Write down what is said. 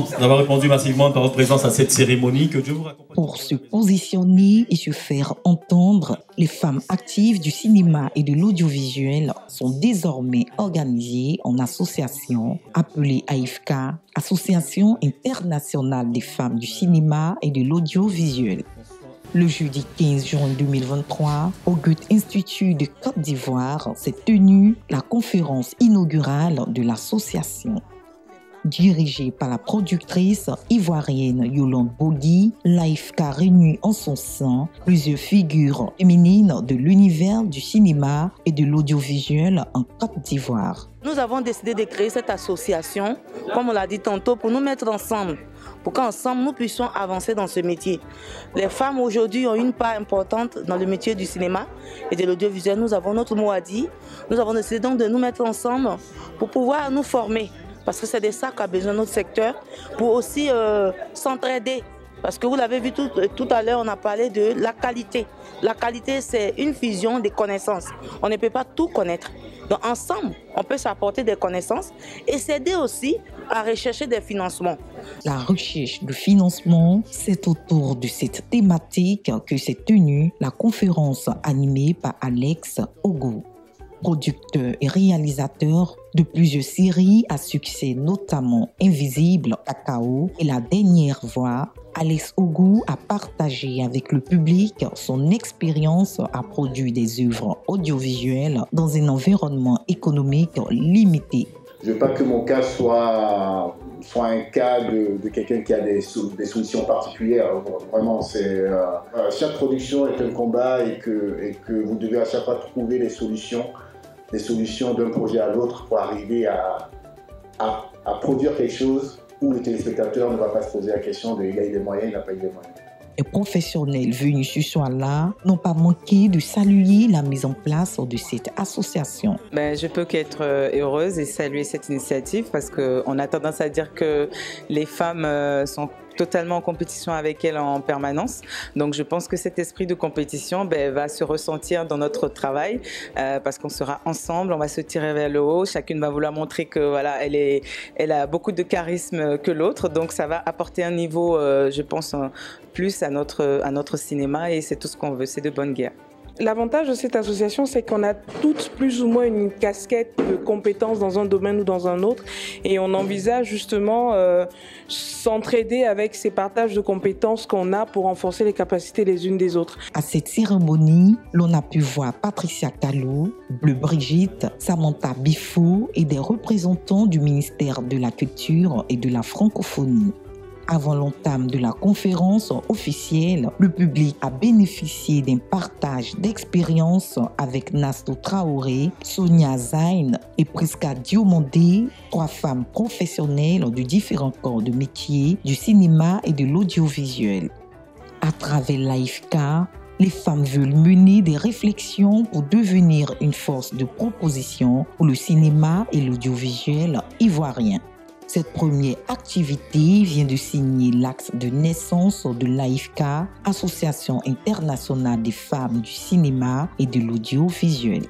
remercions d'avoir répondu massivement par votre présence à cette cérémonie. Que Dieu vous raccompagne. Pour se positionner et se faire entendre, les femmes actives du cinéma et de l'audiovisuel sont désormais organisées en association appelée AIFK, Association internationale des femmes du cinéma et de l'audiovisuel. Le jeudi 15 juin 2023, au Goethe Institut de Côte d'Ivoire, s'est tenue la conférence inaugurale de l'association. Dirigée par la productrice ivoirienne Yolande Bogui, l'AIFK réunit en son sein plusieurs figures féminines de l'univers du cinéma et de l'audiovisuel en Côte d'Ivoire. Nous avons décidé de créer cette association, comme on l'a dit tantôt, pour nous mettre ensemble, pour qu'ensemble nous puissions avancer dans ce métier. Les femmes aujourd'hui ont une part importante dans le métier du cinéma et de l'audiovisuel. Nous avons notre mot à dire. Nous avons décidé donc de nous mettre ensemble pour pouvoir nous former. Parce que c'est de ça qu'a besoin notre secteur, pour aussi s'entraider. Parce que vous l'avez vu tout à l'heure, on a parlé de la qualité. La qualité, c'est une fusion des connaissances. On ne peut pas tout connaître. Donc ensemble, on peut s'apporter des connaissances et s'aider aussi à rechercher des financements. La recherche de financement, c'est autour de cette thématique que s'est tenue la conférence animée par Alex Ogo, producteur et réalisateur de plusieurs séries à succès, notamment Invisible, Cacao et La Dernière Voix. Alex Ogo a partagé avec le public son expérience à produire des œuvres audiovisuelles dans un environnement économique limité. Je ne veux pas que mon cas soit un cas de quelqu'un qui a des solutions particulières. Vraiment, chaque production est un combat et que vous devez à chaque fois trouver des solutions d'un projet à l'autre pour arriver à produire quelque chose où le téléspectateur ne va pas se poser la question de il a eu des moyens, il n'a pas eu des moyens. Les professionnels venus ce soir-là n'ont pas manqué de saluer la mise en place de cette association. Je peux qu'être heureuse et saluer cette initiative parce qu'on a tendance à dire que les femmes sont totalement en compétition avec elles en permanence. Donc je pense que cet esprit de compétition va se ressentir dans notre travail parce qu'on sera ensemble, on va se tirer vers le haut, chacune va vouloir montrer que voilà, elle a beaucoup de charisme que l'autre, donc ça va apporter un niveau, je pense, plus à notre cinéma et c'est tout ce qu'on veut, c'est de bonne guerre. L'avantage de cette association, c'est qu'on a toutes plus ou moins une casquette de compétences dans un domaine ou dans un autre et on envisage justement s'entraider avec ces partages de compétences qu'on a pour renforcer les capacités les unes des autres. À cette cérémonie, l'on a pu voir Patricia Callot, Bleu Brigitte, Samantha Bifo et des représentants du ministère de la Culture et de la Francophonie. Avant l'entame de la conférence officielle, le public a bénéficié d'un partage d'expériences avec Nasto Traoré, Sonia Zayn et Priska Diomandé, 3 femmes professionnelles de différents corps de métier du cinéma et de l'audiovisuel. À travers l'AIFK, les femmes veulent mener des réflexions pour devenir une force de proposition pour le cinéma et l'audiovisuel ivoirien. Cette première activité vient de signer l'axe de naissance de l'AIFK, Association internationale des femmes du cinéma et de l'audiovisuel.